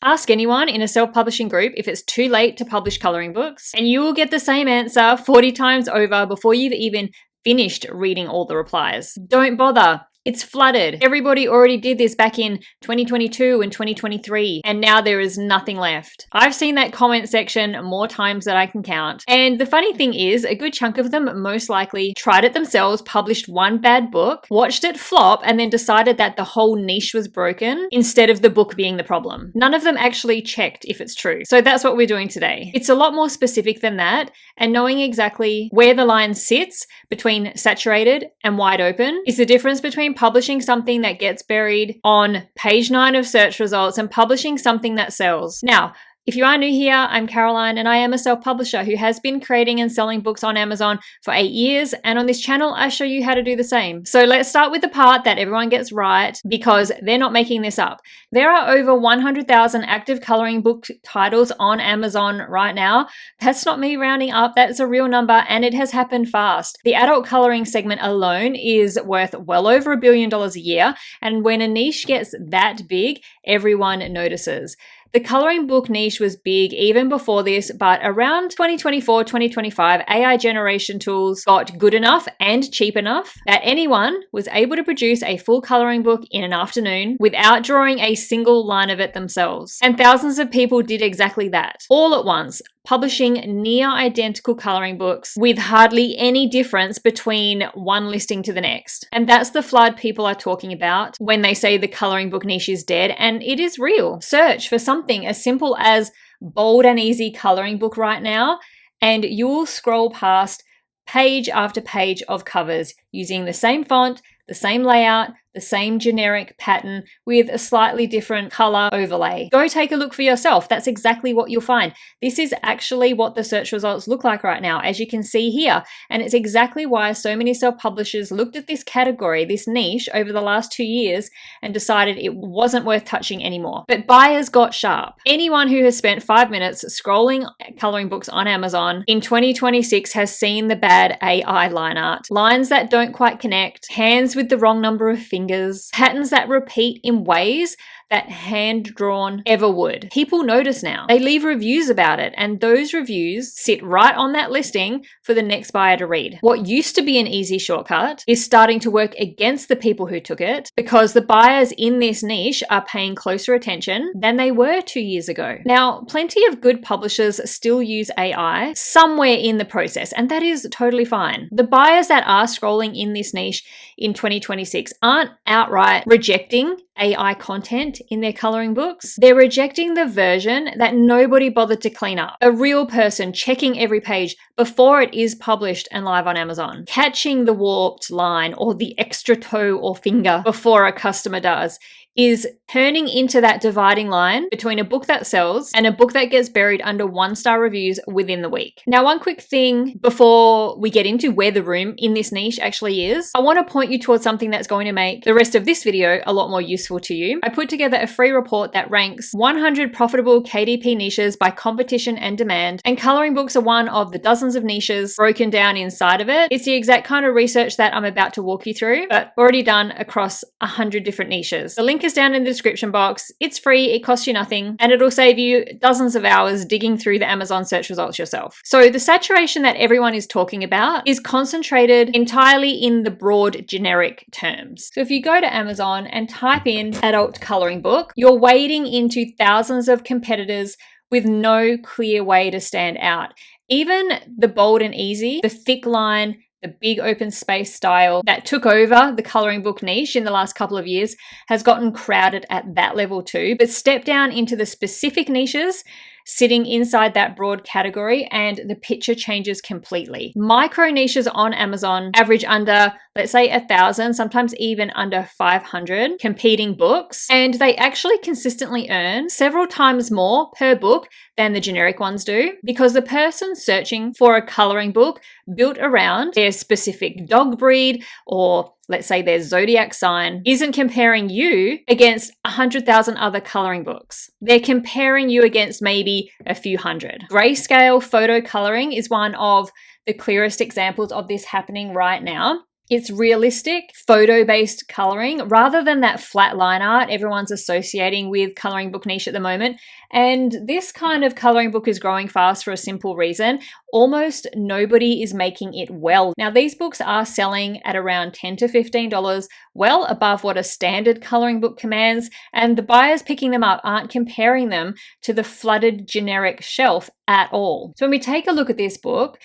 Ask anyone in a self-publishing group if it's too late to publish coloring books, and you will get the same answer 40 times over before you've even finished reading all the replies. Don't bother. It's flooded. Everybody already did this back in 2022 and 2023, and now there is nothing left. I've seen that comment section more times than I can count. And the funny thing is, a good chunk of them most likely tried it themselves, published one bad book, watched it flop, and then decided that the whole niche was broken instead of the book being the problem. None of them actually checked if it's true. So that's what we're doing today. It's a lot more specific than that, and knowing exactly where the line sits between saturated and wide open is the difference between publishing something that gets buried on page 9 of search results and publishing something that sells. Now, if you are new here, I'm Caroline, and I am a self-publisher who has been creating and selling books on Amazon for 8 years, and on this channel, I show you how to do the same. So let's start with the part that everyone gets right, because they're not making this up. There are over 100,000 active coloring book titles on Amazon right now. That's not me rounding up, that's a real number, and it has happened fast. The adult coloring segment alone is worth well over $1 billion a year, and when a niche gets that big, everyone notices. The coloring book niche was big even before this, but around 2024, 2025, AI generation tools got good enough and cheap enough that anyone was able to produce a full coloring book in an afternoon without drawing a single line of it themselves. And thousands of people did exactly that, all at once, publishing near identical coloring books with hardly any difference between one listing to the next. And that's the flood people are talking about when they say the coloring book niche is dead, and it is real. Search for something as simple as bold and easy coloring book right now, and you'll scroll past page after page of covers using the same font, the same layout, the same generic pattern with a slightly different color overlay. Go take a look for yourself. That's exactly what you'll find. This is actually what the search results look like right now, as you can see here. And it's exactly why so many self-publishers looked at this category, this niche, over the last 2 years and decided it wasn't worth touching anymore. But buyers got sharp. Anyone who has spent 5 minutes scrolling coloring books on Amazon in 2026 has seen the bad AI line art. Lines that don't quite connect, hands with the wrong number of fingers, patterns that repeat in ways that hand-drawn ever would. People notice now. They leave reviews about it, and those reviews sit right on that listing for the next buyer to read. What used to be an easy shortcut is starting to work against the people who took it, because the buyers in this niche are paying closer attention than they were 2 years ago. Now, plenty of good publishers still use AI somewhere in the process, and that is totally fine. The buyers that are scrolling in this niche in 2026 aren't outright rejecting AI content in their coloring books. They're rejecting the version that nobody bothered to clean up. A real person checking every page before it is published and live on Amazon, catching the warped line or the extra toe or finger before a customer does, is turning into that dividing line between a book that sells and a book that gets buried under 1-star reviews within the week. Now, one quick thing before we get into where the room in this niche actually is, I want to point you towards something that's going to make the rest of this video a lot more useful to you. I put together a free report that ranks 100 profitable KDP niches by competition and demand, and coloring books are one of the dozens of niches broken down inside of it. It's the exact kind of research that I'm about to walk you through, but already done across 100 different niches. The link is down in the description box. It's free, it costs you nothing, and it'll save you dozens of hours digging through the Amazon search results yourself. So the saturation that everyone is talking about is concentrated entirely in the broad generic terms. So if you go to Amazon and type in adult coloring book, you're wading into thousands of competitors with no clear way to stand out. Even the bold and easy, the thick line, the big open space style that took over the coloring book niche in the last couple of years has gotten crowded at that level too. But step down into the specific niches sitting inside that broad category and the picture changes completely. Micro niches on Amazon average under, let's say, 1,000, sometimes even under 500 competing books, and they actually consistently earn several times more per book than the generic ones do, because the person searching for a coloring book built around their specific dog breed or let's say their zodiac sign isn't comparing you against 100,000 other coloring books. They're comparing you against maybe a few hundred. Grayscale photo coloring is one of the clearest examples of this happening right now. It's realistic, photo-based coloring rather than that flat line art everyone's associating with coloring book niche at the moment. And this kind of coloring book is growing fast for a simple reason. Almost nobody is making it well. Now, these books are selling at around $10 to $15, well above what a standard coloring book commands, and the buyers picking them up aren't comparing them to the flooded generic shelf at all. So when we take a look at this book,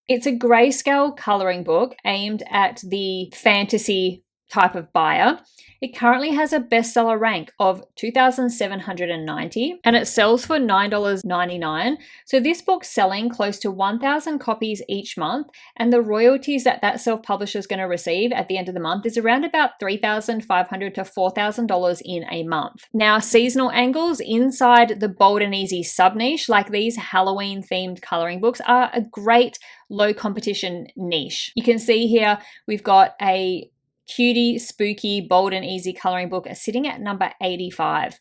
it's a grayscale coloring book aimed at the fantasy type of buyer. It currently has a bestseller rank of 2,790 and it sells for $9.99. So this book's selling close to 1,000 copies each month, and the royalties that self-publisher is going to receive at the end of the month is around about $3,500 to $4,000 in a month. Now, seasonal angles inside the bold and easy sub-niche, like these Halloween themed coloring books, are a great low competition niche. You can see here we've got a cutie, spooky, bold and easy coloring book sitting at number 85.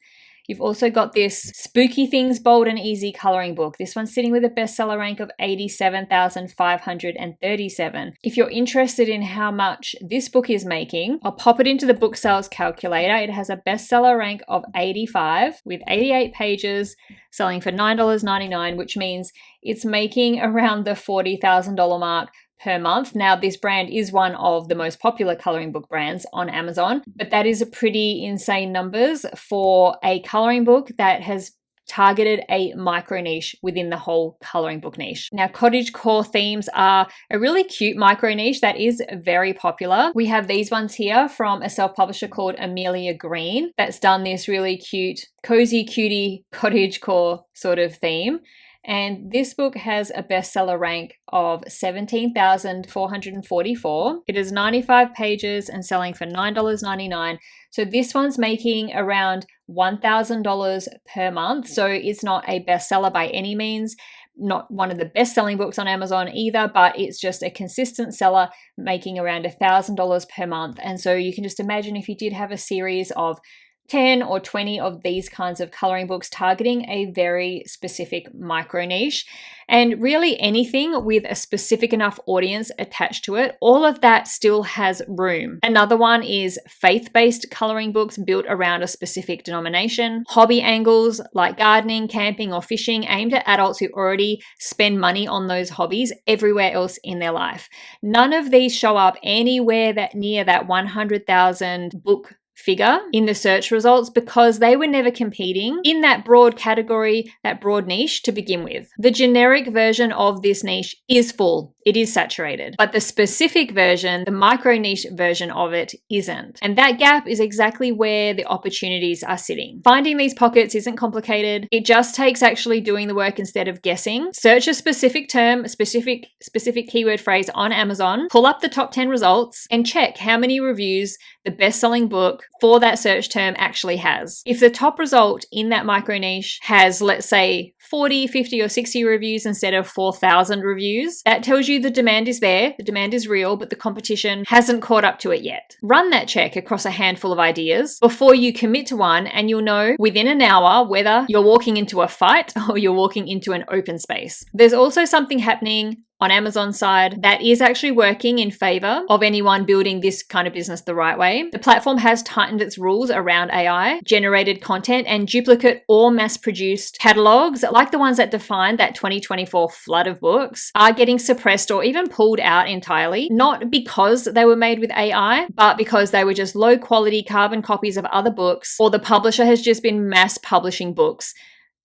You've also got this Spooky Things Bold and Easy coloring book. This one's sitting with a bestseller rank of 87,537. If you're interested in how much this book is making, I'll pop it into the book sales calculator. It has a bestseller rank of 85 with 88 pages, selling for $9.99, which means it's making around the $40,000 mark per month. Now, this brand is one of the most popular coloring book brands on Amazon, but that is a pretty insane numbers for a coloring book that has targeted a micro niche within the whole coloring book niche. Now, cottagecore themes are a really cute micro niche that is very popular. We have these ones here from a self-publisher called Amelia Green that's done this really cute, cozy, cutie cottagecore sort of theme. And this book has a bestseller rank of 17,444. It is 95 pages and selling for $9.99. So this one's making around $1,000 per month. So it's not a bestseller by any means, not one of the best-selling books on Amazon either, but it's just a consistent seller making around $1,000 per month. And so you can just imagine if you did have a series of 10 or 20 of these kinds of coloring books targeting a very specific micro niche, and really anything with a specific enough audience attached to it, all of that still has room. Another one is faith-based coloring books built around a specific denomination, hobby angles like gardening, camping, or fishing aimed at adults who already spend money on those hobbies everywhere else in their life. None of these show up anywhere that near that 100,000 book figure in the search results because they were never competing in that broad category, that broad niche to begin with. The generic version of this niche is full. It is saturated, but the specific version, the micro niche version of it isn't. And that gap is exactly where the opportunities are sitting. Finding these pockets isn't complicated. It just takes actually doing the work instead of guessing. Search a specific term, a specific keyword phrase on Amazon, pull up the top 10 results and check how many reviews the best-selling book for that search term actually has. If the top result in that micro niche has, let's say, 40, 50, or 60 reviews instead of 4,000 reviews, that tells you the demand is there, the demand is real, but the competition hasn't caught up to it yet. Run that check across a handful of ideas before you commit to one, and you'll know within an hour whether you're walking into a fight or you're walking into an open space. There's also something happening on Amazon side that is actually working in favor of anyone building this kind of business the right way. The platform has tightened its rules around AI, generated content, and duplicate or mass-produced catalogs, like the ones that defined that 2024 flood of books, are getting suppressed or even pulled out entirely, not because they were made with AI, but because they were just low-quality carbon copies of other books, or the publisher has just been mass publishing books,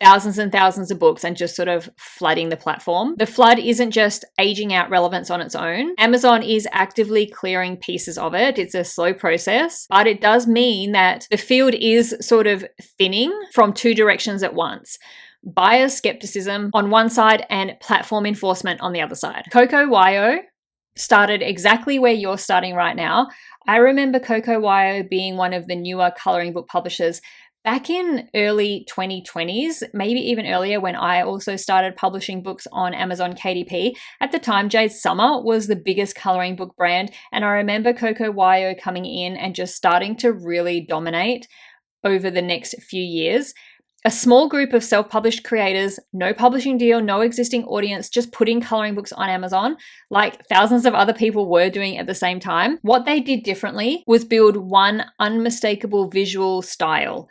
thousands and thousands of books, and just sort of flooding the platform. The flood isn't just aging out relevance on its own. Amazon is actively clearing pieces of it. It's a slow process, but it does mean that the field is sort of thinning from two directions at once. Buyer skepticism on one side and platform enforcement on the other side. CocoWyo started exactly where you're starting right now. I remember CocoWyo being one of the newer coloring book publishers back in early 2020s, maybe even earlier, when I also started publishing books on Amazon KDP. At the time, Jade Summer was the biggest coloring book brand, and I remember CocoWyo coming in and just starting to really dominate over the next few years. A small group of self-published creators, no publishing deal, no existing audience, just putting coloring books on Amazon, like thousands of other people were doing at the same time. What they did differently was build one unmistakable visual style.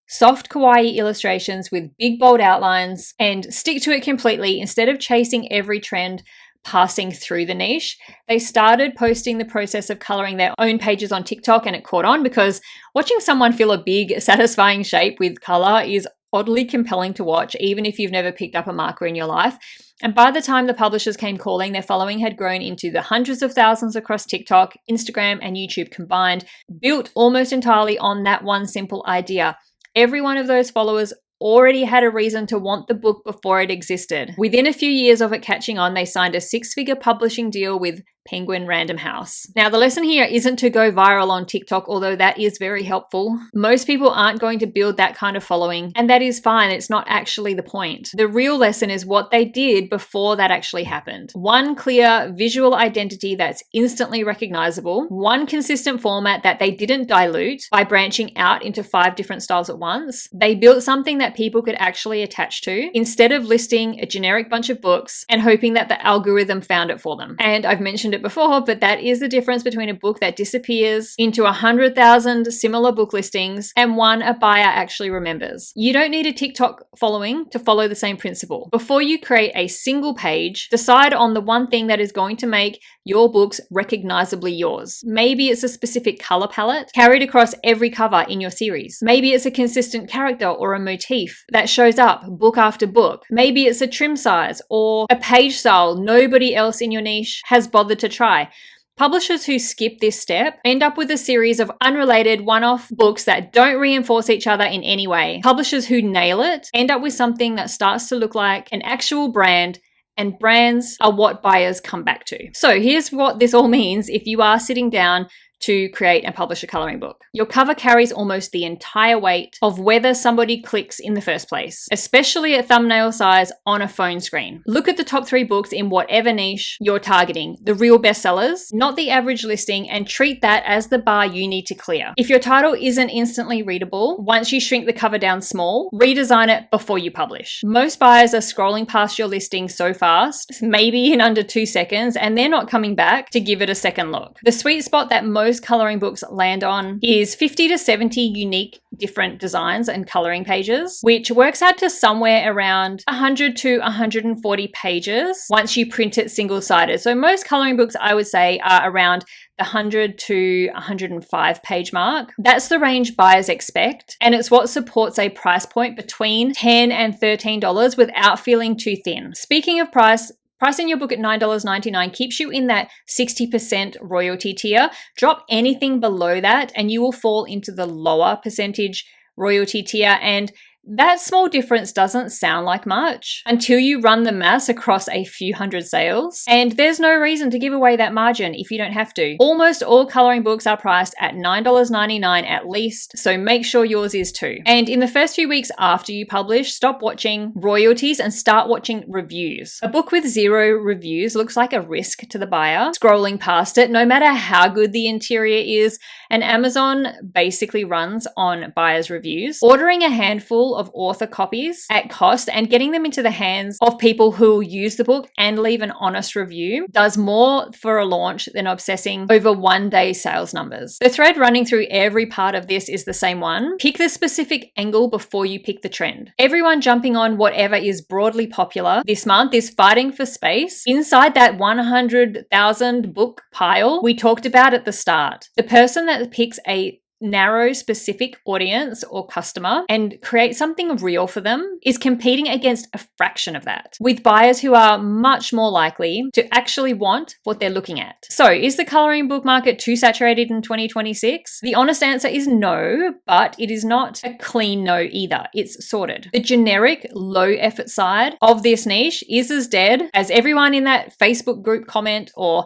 Soft kawaii illustrations with big bold outlines, and stick to it completely instead of chasing every trend passing through the niche. They started posting the process of coloring their own pages on TikTok, and it caught on because watching someone fill a big, satisfying shape with color is oddly compelling to watch, even if you've never picked up a marker in your life. And by the time the publishers came calling, their following had grown into the hundreds of thousands across TikTok, Instagram, and YouTube combined, built almost entirely on that one simple idea. Every one of those followers already had a reason to want the book before it existed. Within a few years of it catching on, they signed a 6-figure publishing deal with Penguin Random House. Now, the lesson here isn't to go viral on TikTok, although that is very helpful. Most people aren't going to build that kind of following, and that is fine. It's not actually the point. The real lesson is what they did before that actually happened. One clear visual identity that's instantly recognizable, one consistent format that they didn't dilute by branching out into 5 different styles at once. They built something that people could actually attach to instead of listing a generic bunch of books and hoping that the algorithm found it for them. And I've mentioned it before, but that is the difference between a book that disappears into 100,000 similar book listings and one a buyer actually remembers. You don't need a TikTok following to follow the same principle. Before you create a single page, decide on the one thing that is going to make your books recognizably yours. Maybe it's a specific color palette carried across every cover in your series. Maybe it's a consistent character or a motif that shows up book after book. Maybe it's a trim size or a page style nobody else in your niche has bothered to try. Publishers who skip this step end up with a series of unrelated one-off books that don't reinforce each other in any way. Publishers who nail it end up with something that starts to look like an actual brand, and brands are what buyers come back to. So here's what this all means if you are sitting down to create and publish a coloring book. Your cover carries almost the entire weight of whether somebody clicks in the first place, especially at thumbnail size on a phone screen. Look at the top 3 books in whatever niche you're targeting, the real bestsellers, not the average listing, and treat that as the bar you need to clear. If your title isn't instantly readable, once you shrink the cover down small, redesign it before you publish. Most buyers are scrolling past your listing so fast, maybe in under 2 seconds, and they're not coming back to give it a second look. The sweet spot that most coloring books land on is 50 to 70 unique different designs and coloring pages, which works out to somewhere around 100 to 140 pages once you print it single-sided. So most coloring books, I would say, are around the 100 to 105 page mark. That's the range buyers expect, and it's what supports a price point between $10 and $13 without feeling too thin. Speaking of price, pricing your book at $9.99 keeps you in that 60% royalty tier. Drop anything below that and you will fall into the lower percentage royalty tier, and that small difference doesn't sound like much until you run the maths across a few hundred sales. And there's no reason to give away that margin if you don't have to. Almost all coloring books are priced at $9.99 at least, so make sure yours is too. And in the first few weeks after you publish, stop watching royalties and start watching reviews. A book with 0 reviews looks like a risk to the buyer scrolling past it, no matter how good the interior is, and Amazon basically runs on buyers' reviews. Ordering a handful of author copies at cost and getting them into the hands of people who will use the book and leave an honest review does more for a launch than obsessing over one-day sales numbers. The thread running through every part of this is the same one. Pick the specific angle before you pick the trend. Everyone jumping on whatever is broadly popular this month is fighting for space inside that 100,000 book pile we talked about at the start. The person that picks a narrow specific audience or customer and create something real for them is competing against a fraction of that, with buyers who are much more likely to actually want what they're looking at. So is the coloring book market too saturated in 2026? The honest answer is no, but it is not a clean no either. It's sorted. The generic low effort side of this niche is as dead as everyone in that Facebook group comment or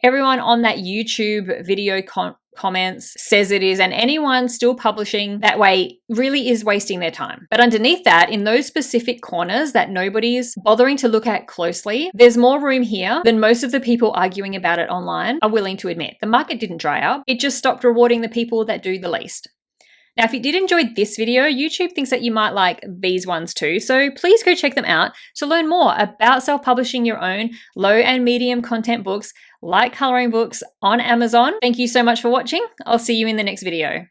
everyone on that YouTube video comments says it is, and anyone still publishing that way really is wasting their time. But underneath that, in those specific corners that nobody's bothering to look at closely, there's more room here than most of the people arguing about it online are willing to admit. The market didn't dry up. It just stopped rewarding the people that do the least. Now, if you did enjoy this video, YouTube thinks that you might like these ones too, so please go check them out to learn more about self-publishing your own low and medium content books like coloring books on Amazon. Thank you so much for watching. I'll see you in the next video.